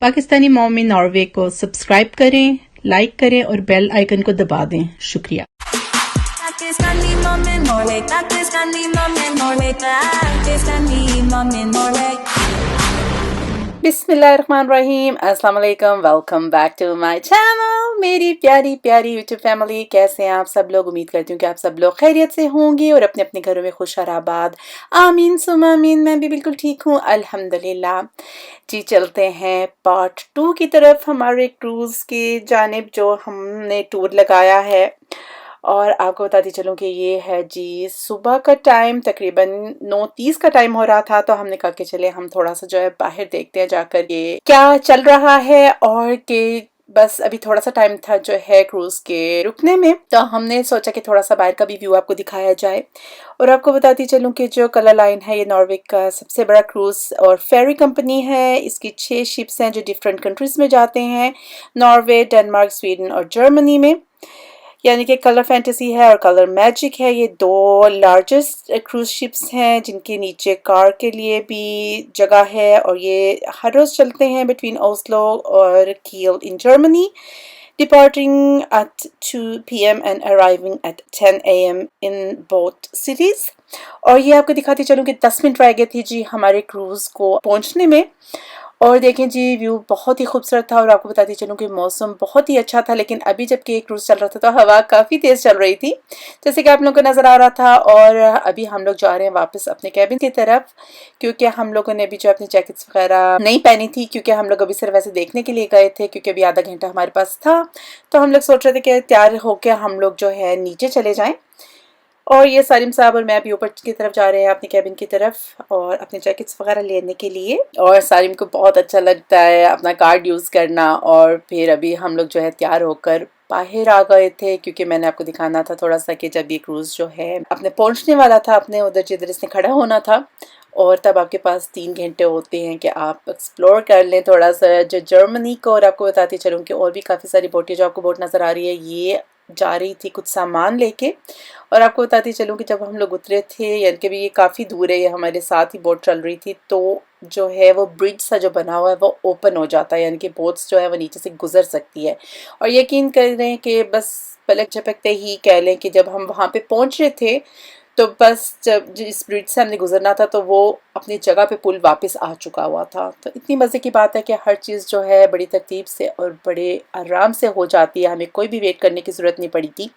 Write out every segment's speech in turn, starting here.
Pakistani mom in Norway को subscribe करें, like करें और बेल आइकन को दबा दें। शुक्रिया। Pakistani mom in Norway, Pakistani mom in Norway, Pakistani mom in Norway. बिस्मिल्लाहिर्रहमानिर्रहीम, अस्सलाम वालेकुम, welcome back to my channel. मेरी प्यारी प्यारी यूट्यूब फैमिली, कैसे हैं आप सब लोग? उम्मीद करती हूँ कि आप सब लोग खैरियत से होंगे और अपने अपने घरों में खुश और आबाद। आमीन सुम आमीन। मैं भी बिल्कुल ठीक हूँ, अल्हम्दुलिल्लाह जी। चलते हैं पार्ट 2 की तरफ, हमारे क्रूज़ की जानिब जो हमने टूर लगाया है। और आपको बताती चलूँ कि ये है जी सुबह का टाइम, तकरीबन 9:30 का टाइम हो रहा था। तो हमने कहा कि चले हम थोड़ा सा जो है बाहर देखते हैं जाकर ये क्या चल रहा है, और कि बस अभी थोड़ा सा टाइम था जो है क्रूज़ के रुकने में, तो हमने सोचा कि थोड़ा सा बाहर का भी व्यू आपको दिखाया जाए। और आपको बताती चलूँ कि जो कलर लाइन है ये नॉर्वे का सबसे बड़ा क्रूज़ और फेरी कंपनी है। इसकी 6 शिप्स हैं जो डिफरेंट कंट्रीज़ में जाते हैं, नॉर्वे, डेनमार्क, स्वीडन और जर्मनी में। यानी कि कलर फैंटेसी है और कलर मैजिक है। ये 2 लार्जेस्ट क्रूज शिप्स हैं जिनके नीचे कार के लिए भी जगह है, और ये हर रोज़ चलते हैं बिटवीन ओस्लो और Kiel in Germany, departing at 2 PM and arriving at 10 AM in both cities. और ये आपको दिखाती चलूँ कि 10 मिनट रह गए थे जी हमारे क्रूज़ को पहुंचने में। और देखें जी व्यू बहुत ही खूबसूरत था, और आपको बताती चलूँ कि मौसम बहुत ही अच्छा था। लेकिन अभी जबकि एक क्रूज़ चल रहा था तो हवा काफ़ी तेज़ चल रही थी, जैसे कि आप लोगों को नज़र आ रहा था। और अभी हम लोग जा रहे हैं वापस अपने कैबिन की तरफ, क्योंकि हम लोगों ने अभी जो अपनी जैकेट्स वगैरह नहीं पहनी थी, क्योंकि हम लोग अभी सिर्फ ऐसे देखने के लिए गए थे, क्योंकि अभी आधा घंटा हमारे पास था। तो हम लोग सोच रहे थे कि तैयार होकर हम लोग जो है नीचे चले जाएँ। और ये सालिम साहब और मैं अभी ऊपर की तरफ जा रहे हैं अपनी कैबिन की तरफ, और अपने जैकेट्स वगैरह लेने के लिए। और सालिम को बहुत अच्छा लगता है अपना कार्ड यूज़ करना। और फिर अभी हम लोग जो है तैयार होकर बाहर आ गए थे, क्योंकि मैंने आपको दिखाना था थोड़ा सा कि जब ये क्रूज़ जो है अपने पहुंचने वाला था, अपने उधर जिधर इसने खड़ा होना था, और तब आपके पास 3 घंटे होते हैं कि आप एक्सप्लोर कर लें थोड़ा सा जो जर्मनी को। और आपको बताती चलूँ कि और भी काफ़ी सारी बोटें जो आपको बोट नज़र आ रही है, ये जा रही थी कुछ सामान लेके। और आपको बताती चलूँ कि जब हम लोग उतरे थे, यानी कि भी ये काफ़ी दूर है, ये हमारे साथ ही बोट चल रही थी, तो जो है वो ब्रिज सा जो बना हुआ है वो ओपन हो जाता है, यानी कि बोट्स जो है वो नीचे से गुजर सकती है। और यकीन कर रहे हैं कि बस पलक झपकते ही कह लें कि जब हम वहाँ पे पहुँच रहे थे, तो बस जब जिस ब्रिज से हमने गुजरना था तो वो अपनी जगह पे पुल वापस आ चुका हुआ था। तो इतनी मज़े की बात है कि हर चीज़ जो है बड़ी तरतीब से और बड़े आराम से हो जाती है, हमें कोई भी वेट करने की ज़रूरत नहीं पड़ी थी।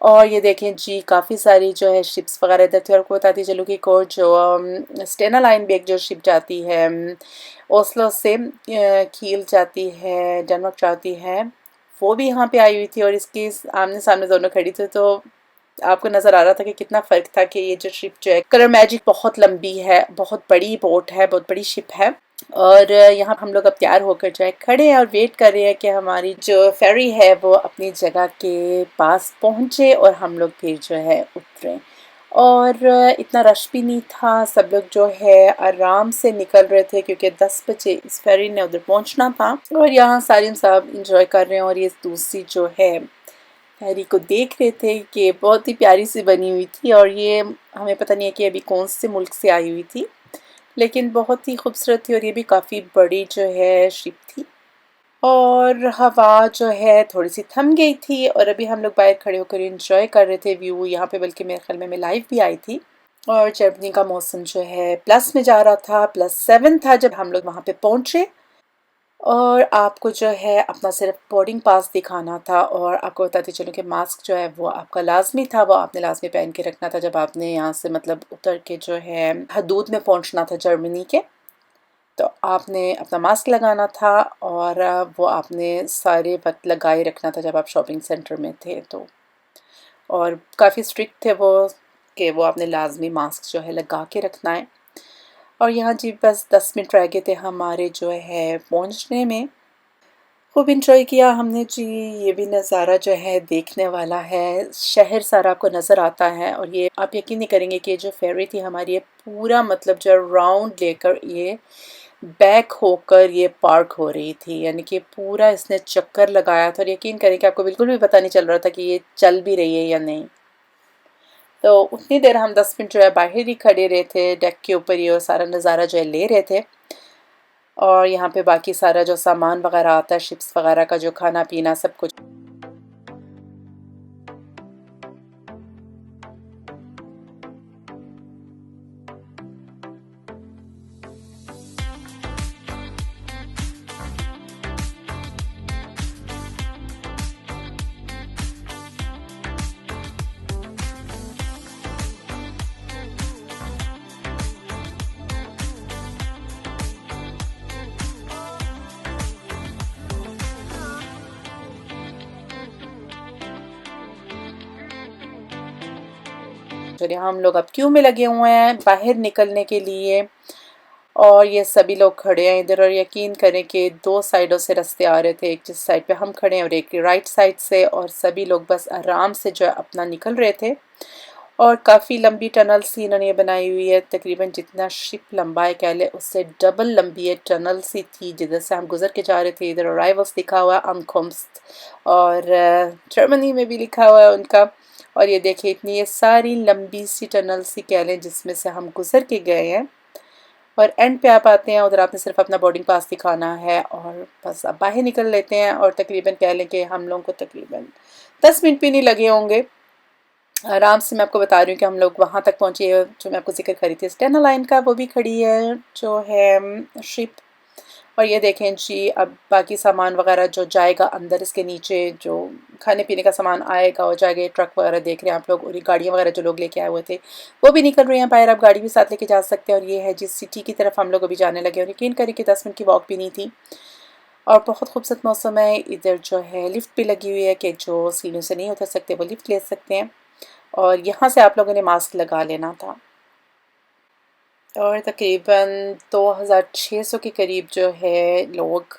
और ये देखें जी काफ़ी सारी जो है शिप्स वगैरह इधर थी। और आपको बताती चलूँ कि को जो स्टेना लाइन भी एक जो शिप जाती है ओस्लो से कील जाती है, डेनमार्क जाती है, वो भी यहाँ पे आई हुई थी। और इसके आमने सामने दोनों खड़ी थी, तो आपको नज़र आ रहा था कि कितना फ़र्क था कि ये जो शिप जो है कलर मैजिक बहुत लंबी है, बहुत बड़ी बोट है, बहुत बड़ी शिप है। और यहाँ हम लोग अब तैयार होकर जो है खड़े हैं और वेट कर रहे हैं कि हमारी जो फेरी है वो अपनी जगह के पास पहुँचे और हम लोग फिर जो है उतरें। और इतना रश भी नहीं था, सब लोग जो है आराम से निकल रहे थे, क्योंकि 10 बजे इस फेरी ने उधर पहुँचना था। और यहाँ सालिम साहब इंजॉय कर रहे हैं, और ये दूसरी जो है फेरी को देख रहे थे कि बहुत ही प्यारी सी बनी हुई थी। और ये हमें पता नहीं है कि अभी कौन से मुल्क से आई हुई थी, लेकिन बहुत ही खूबसूरत थी, और ये भी काफ़ी बड़ी जो है शिप थी। और हवा जो है थोड़ी सी थम गई थी, और अभी हम लोग बाहर खड़े होकर इंजॉय कर रहे थे व्यू यहाँ पे, बल्कि मेरे ख्याल में मैं लाइव भी आई थी। और जर्मनी का मौसम जो है प्लस में जा रहा था, +7 था जब हम लोग वहाँ पे पहुँचे। और आपको जो है अपना सिर्फ बोर्डिंग पास दिखाना था। और आपको बताती चलूँ कि मास्क जो है वो आपका लाजमी था, वो आपने लाजमी पहन के रखना था जब आपने यहाँ से मतलब उतर के जो है हदूद में पहुँचना था जर्मनी के। तो आपने अपना मास्क लगाना था, और वो आपने सारे वक्त लगाए रखना था जब आप शॉपिंग सेंटर में थे। तो और काफ़ी स्ट्रिक्ट थे वो कि वो आपने लाजमी मास्क जो है लगा के रखना है। और यहाँ जी बस 10 मिनट रह गए थे हमारे जो है पहुँचने में। खूब इंजॉय किया हमने जी। ये भी नज़ारा जो है देखने वाला है, शहर सारा आपको नज़र आता है। और ये आप यकीन नहीं करेंगे कि जो फेरी थी हमारी, ये पूरा मतलब जो राउंड लेकर ये बैक होकर ये पार्क हो रही थी, यानी कि पूरा इसने चक्कर लगाया था। और यकीन करें कि आपको बिल्कुल भी पता नहीं चल रहा था कि ये चल भी रही है या नहीं। तो उतनी देर हम 10 मिनट जो है बाहर ही खड़े रहे थे डेक के ऊपर ही, और सारा नज़ारा जो है ले रहे थे। और यहाँ पे बाकी सारा जो सामान वगैरह आता है, शिप्स वगैरह का जो खाना पीना सब कुछ। चलिए हम लोग अब क्यू में लगे हुए हैं बाहर निकलने के लिए, और ये सभी लोग खड़े हैं इधर। और यकीन करें कि दो साइडों से रास्ते आ रहे थे, एक जिस साइड पे हम खड़े हैं और एक राइट साइड से, और सभी लोग बस आराम से जो है अपना निकल रहे थे। और काफ़ी लंबी टनल सी इन्होंने ये बनाई हुई है, तकरीबन जितना शिप लंबा है कह ले उससे डबल लंबी है टनल सी थी जिधर से हम गुजर के जा रहे थे। इधर अराइवल्स लिखा हुआ है अनकम्स्ट, और जर्मनी में भी लिखा हुआ है उनका। और ये देखिए इतनी ये सारी लंबी सी टनल सी कह लें जिसमें से हम गुजर के गए हैं, और एंड पे आप आते हैं। उधर आपने सिर्फ अपना बोर्डिंग पास दिखाना है और बस आप बाहर निकल लेते हैं। और तकरीबन कह लें कि हम लोगों को तकरीबन 10 मिनट भी नहीं लगे होंगे, आराम से। मैं आपको बता रही हूँ कि हम लोग वहाँ तक पहुँचे। जो मैं आपको जिक्र करी थी स्टेना लाइन का, वो भी खड़ी है जो है शिप। और ये देखें जी, अब बाकी सामान वगैरह जो जाएगा अंदर इसके नीचे, जो खाने पीने का सामान आएगा हो जाएगा। ट्रक वगैरह देख रहे हैं आप लोग, और ये गाड़ियाँ वगैरह जो लोग लेके आए हुए थे वो भी निकल रहे हैं बाहर। आप गाड़ी भी साथ लेके जा सकते हैं। और ये है जिस सिटी की तरफ हम लोग अभी जाने लगे, और यकीन करें कि 10 मिनट की वॉक भी नहीं थी। और बहुत खूबसूरत मौसम है। इधर जो है लिफ्ट भी लगी हुई है कि जो सीढ़ियों से नहीं उतर सकते वो लिफ्ट ले सकते हैं। और यहाँ से आप लोगों ने मास्क लगा लेना था। और तकरीबन 2600 के करीब जो है लोग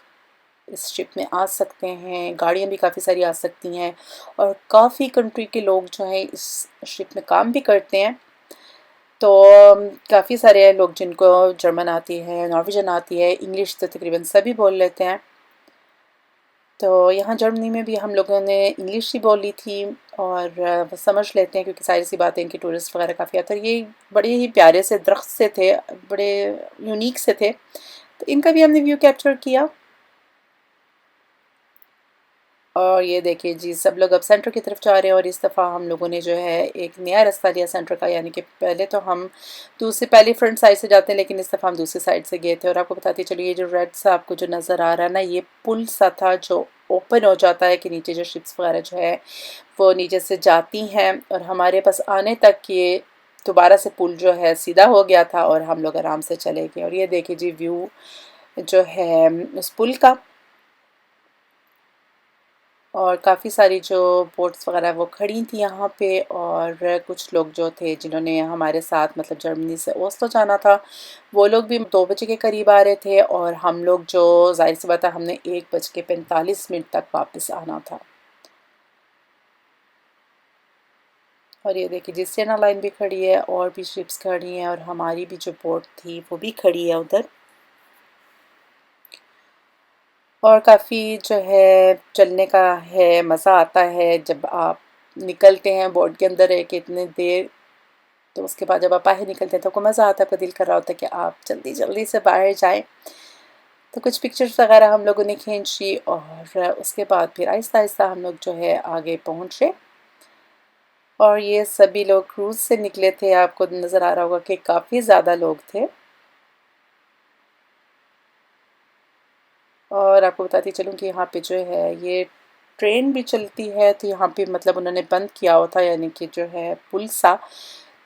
इस शिप में आ सकते हैं। गाड़ियाँ भी काफ़ी सारी आ सकती हैं, और काफ़ी कंट्री के लोग जो हैं इस शिप में काम भी करते हैं। तो काफ़ी सारे लोग जिनको जर्मन आती है, नॉर्वेजन आती है, इंग्लिश तो तकरीबन सभी बोल लेते हैं। तो यहाँ जर्मनी में भी हम लोगों ने इंग्लिश ही बोली थी, और बस समझ लेते हैं क्योंकि सारी सी बातें इनकी टूरिस्ट वगैरह काफ़ी आते हैं। ये बड़े ही प्यारे से दरख्त से थे, बड़े यूनिक से थे, तो इनका भी हमने व्यू कैप्चर किया। और ये देखिए जी, सब लोग अब सेंटर की तरफ जा रहे हैं। और इस दफ़ा हम लोगों ने जो है एक नया रास्ता लिया सेंटर का, यानी कि पहले तो हम पहले फ्रंट साइड से जाते हैं, लेकिन इस दफ़ा हम दूसरी साइड से गए थे। और आपको बताती चलिए, ये जो रेड सा आपको जो नज़र आ रहा है ना, ये पुल सा था जो ओपन हो जाता है कि नीचे जो शिप्स वगैरह जो है वो नीचे से जाती हैं। और हमारे पास आने तक ये दोबारा से पुल जो है सीधा हो गया था, और हम लोग आराम से चले गए। और ये देखिए जी व्यू जो है उस पुल का। और काफ़ी सारी जो बोट्स वगैरह वो खड़ी थी यहाँ पे। और कुछ लोग जो थे जिन्होंने हमारे साथ मतलब जर्मनी से ओस्लो जाना था, वो लोग भी 2 बजे के करीब आ रहे थे। और हम लोग जो जाहिर सी बात है हमने 1:45 तक वापस आना था। और ये देखिए जिस स्टेना लाइन भी खड़ी है, और भी शिप्स खड़ी हैं, और हमारी भी जो बोट थी वो भी खड़ी है उधर। और काफ़ी जो है चलने का है, मज़ा आता है जब आप निकलते हैं बोट के अंदर एक इतनी देर। तो उसके बाद जब आप बाहर निकलते हैं तो आपको मज़ा आता है, आपका दिल कर रहा होता है कि आप जल्दी जल्दी से बाहर जाएं। तो कुछ पिक्चर्स वगैरह हम लोगों ने खींची, और उसके बाद फिर आहिस्ता आहिस्ता हम लोग जो है आगे पहुँचे। और ये सभी लोग क्रूज़ से निकले थे। आपको नज़र आ रहा होगा कि काफ़ी ज़्यादा लोग थे। और आपको बताती चलूँ कि यहाँ पे जो है ये ट्रेन भी चलती है, तो यहाँ पे मतलब उन्होंने बंद किया हुआ था, यानी कि जो है पुल सा।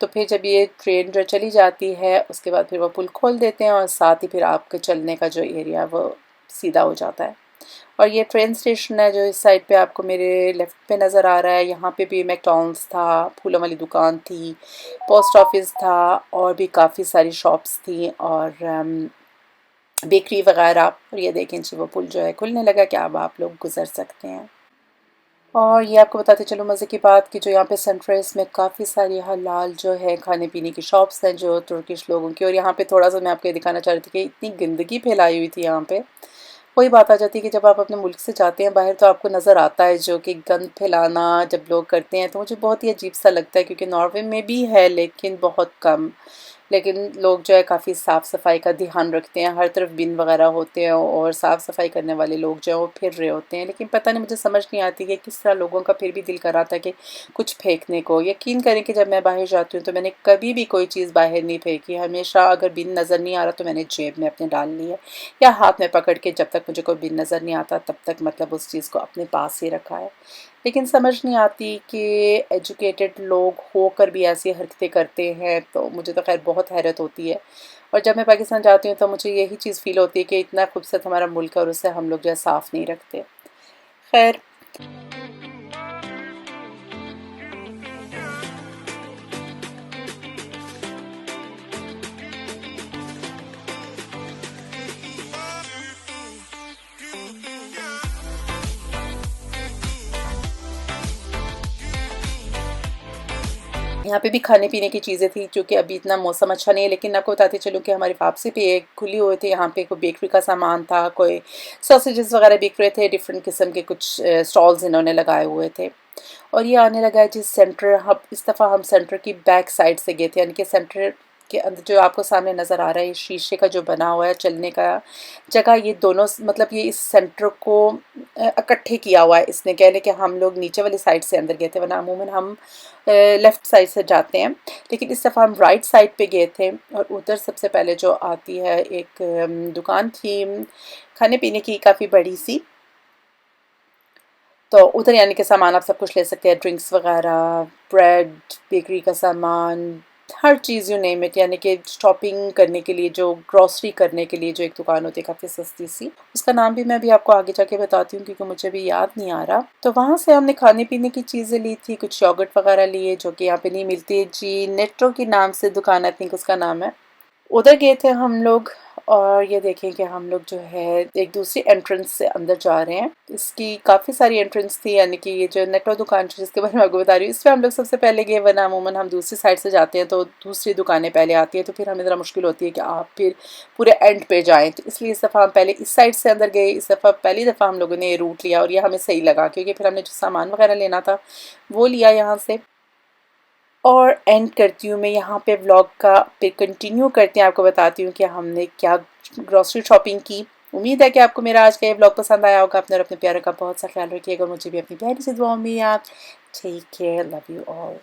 तो फिर जब ये ट्रेन जो चली जाती है उसके बाद फिर वो पुल खोल देते हैं, और साथ ही फिर आपके चलने का जो एरिया वो सीधा हो जाता है। और ये ट्रेन स्टेशन है जो इस साइड पे आपको मेरे लेफ़्ट पे नज़र आ रहा है। यहाँ पे भी मैकडॉनल्ड्स था, फूलों वाली दुकान थी, पोस्ट ऑफिस था, और भी काफ़ी सारी शॉप्स थी, और बेकरी वगैरह। और ये देखें जी वो पुल जो है खुलने लगा कि अब आप लोग गुजर सकते हैं। और ये आपको बताते चलो मज़े की बात कि जो यहाँ पे सेंटर है इसमें काफ़ी सारी हलाल जो है खाने पीने की शॉप्स हैं जो तुर्किश लोगों की। और यहाँ पे थोड़ा सा मैं आपको ये दिखाना चाह रही थी कि इतनी गंदगी फैलाई हुई थी यहाँ पे। वही बात आ जाती है कि जब आप अपने मुल्क से जाते हैं बाहर तो आपको नज़र आता है जो कि गंद फैलाना जब लोग करते हैं, तो मुझे बहुत ही अजीब सा लगता है, क्योंकि नॉर्वे में भी है लेकिन बहुत कम। लेकिन लोग जो है काफ़ी साफ़ सफाई का ध्यान रखते हैं, हर तरफ बिन वगैरह होते हैं और साफ़ सफाई करने वाले लोग जो हैं वो फिर रहे होते हैं। लेकिन पता नहीं, मुझे समझ नहीं आती कि किस तरह लोगों का फिर भी दिल कर रहा था कि कुछ फेंकने को। यकीन करें कि जब मैं बाहर जाती हूँ तो मैंने कभी भी कोई चीज़ बाहर नहीं फेंकी। हमेशा अगर बिन नज़र नहीं आ रहा तो मैंने जेब में अपने डाल ली है, या हाथ में पकड़ के जब तक मुझे कोई बिन नज़र नहीं आता तब तक मतलब उस चीज़ को अपने पास ही रखा है। लेकिन समझ नहीं आती कि एजुकेटेड लोग होकर भी ऐसी हरकतें करते हैं, तो मुझे तो खैर बहुत हैरत होती है। और जब मैं पाकिस्तान जाती हूँ तो मुझे यही चीज़ फ़ील होती है कि इतना खूबसूरत हमारा मुल्क है और उसे हम लोग जो है साफ़ नहीं रखते। खैर, यहाँ पे भी खाने पीने की चीज़ें थी, चूँकि अभी इतना मौसम अच्छा नहीं है। लेकिन आपको बताते चलूँ कि हमारी वापसी पे एक खुली हुए थे, यहाँ पे कोई बेकरी का सामान था, कोई सॉसेजेस वगैरह बिक रहे थे, डिफरेंट किस्म के कुछ स्टॉल्स इन्होंने लगाए हुए थे। और ये आने लगा है जिस सेंटर, हम इस दफ़ा हम सेंटर की बैक साइड से गए थे, यानी कि सेंटर के अंदर जो आपको सामने नज़र आ रहा है ये शीशे का जो बना हुआ है चलने का जगह, ये दोनों मतलब ये इस सेंटर को इकट्ठे किया हुआ है इसने। कह लें कि हम लोग नीचे वाली साइड से अंदर गए थे, वरना अमूमन हम लेफ़्ट साइड से जाते हैं, लेकिन इस दफ़ा हम राइट साइड पे गए थे। और उधर सबसे पहले जो आती है एक दुकान थी खाने पीने की, काफ़ी बड़ी सी। तो उधर यानी कि सामान आप सब कुछ ले सकते हैं, ड्रिंक्स वगैरह, ब्रेड, बेकरी का सामान, हर चीज़ यू नेम इट, यानी कि शॉपिंग करने के लिए, जो ग्रॉसरी करने के लिए जो एक दुकान होती है काफ़ी सस्ती सी, उसका नाम भी मैं अभी आपको आगे जाके बताती हूँ क्योंकि मुझे भी याद नहीं आ रहा। तो वहाँ से हमने खाने पीने की चीज़ें ली थी, कुछ योगर्ट वगैरह लिए जो कि यहाँ पे नहीं मिलती जी, नेट्रो के नाम से दुकान आई थिंक उसका नाम है। उधर गए थे हम लोग। और ये देखें कि हम लोग जो है एक दूसरी एंट्रेंस से अंदर जा रहे हैं। इसकी काफ़ी सारी एंट्रेंस थी, यानी कि ये जो नेटो दुकान जिसके बारे में आपको बता रही हूँ, इसमें हम लोग सबसे पहले गए, वरना अमूमन हम दूसरी साइड से जाते हैं तो दूसरी दुकानें पहले आती है, तो फिर हमें ज़रा मुश्किल होती है कि आप फिर पूरे एंड पे जाएँ। तो इसलिए इस दफ़ा हम पहले इस साइड से अंदर गए। इस दफ़ा पहली दफ़ा हम लोगों ने ये रूट लिया और ये हमें सही लगा, क्योंकि फिर हमने जो सामान वगैरह लेना था वो लिया यहाँ से। और एंड करती हूँ मैं यहाँ पे व्लॉग का, फिर कंटिन्यू करते हैं, आपको बताती हूँ कि हमने क्या ग्रॉसरी शॉपिंग की। उम्मीद है कि आपको मेरा आज का ये व्लॉग पसंद आया होगा। अपने और अपने प्यारे का बहुत सा ख्याल रखिएगा, मुझे भी अपनी प्यारी सी दुआओं में याद। Take care, love you all.